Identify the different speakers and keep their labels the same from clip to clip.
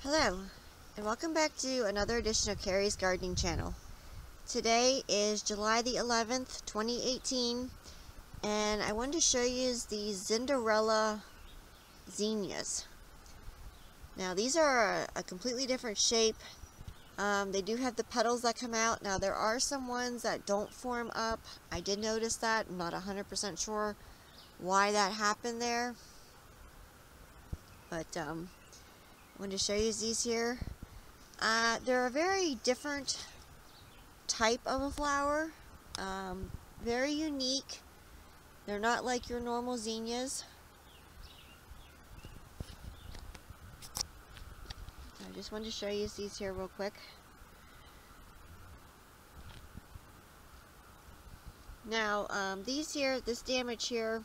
Speaker 1: Hello, and welcome back to another edition of Carrie's Gardening Channel. Today is July the 11th, 2018, and I wanted to show you the Zinderella zinnias. Now, these are a completely different shape. They do have the petals that come out. Now, there are some ones that don't form up. I did notice that. I'm not 100% sure why that happened there. But, I wanted to show you these here. They're a very different type of a flower. Very unique. They're not like your normal zinnias. I just wanted to show you these here real quick. Now, this damage here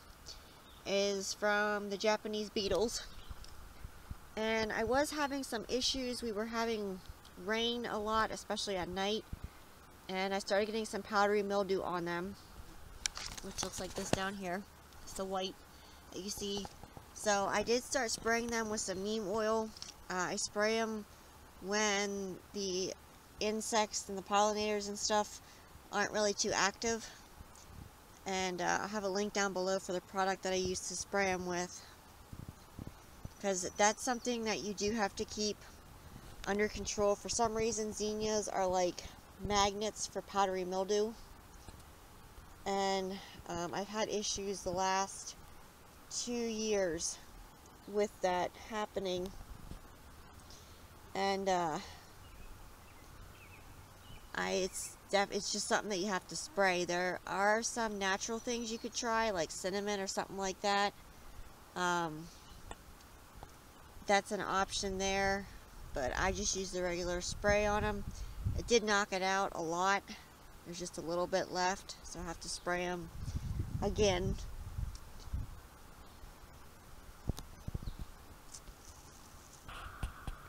Speaker 1: is from the Japanese beetles. And I was having some issues. We were having rain a lot, especially at night. And I started getting some powdery mildew on them, which looks like this down here. It's the white that you see. So I did start spraying them with some neem oil. I spray them when the insects and the pollinators and stuff aren't really too active. And I'll have a link down below for the product that I use to spray them with, because that's something that you do have to keep under control. For some reason, zinnias are like magnets for powdery mildew, and I've had issues the last 2 years with that happening, and it's just something that you have to spray. There are some natural things you could try, like cinnamon or something like that. That's an option there, but I just use the regular spray on them. It did knock it out a lot. There's just a little bit left, so I have to spray them again.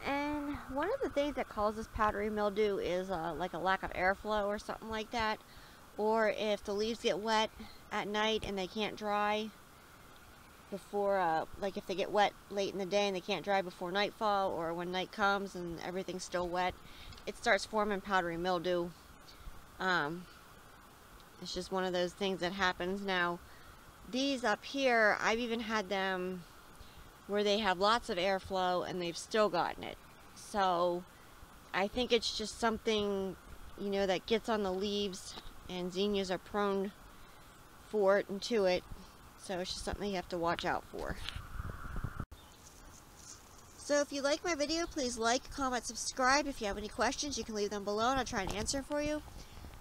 Speaker 1: And one of the things that causes powdery mildew is like a lack of airflow or something like that, or if the leaves get wet at night and they can't dry before, like if they get wet late in the day and they can't dry before nightfall, or when night comes and everything's still wet, it starts forming powdery mildew. It's just one of those things that happens. Now, these up here, I've even had them where they have lots of airflow and they've still gotten it. So I think it's just something, you know, that gets on the leaves, and zinnias are prone for it and to it. So it's just something you have to watch out for. So if you like my video, please like, comment, subscribe. If you have any questions, you can leave them below and I'll try and answer for you.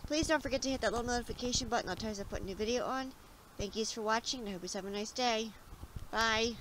Speaker 1: Please don't forget to hit that little notification button. I'll tell you as I put a new video on. Thank you for watching, and I hope you have a nice day. Bye.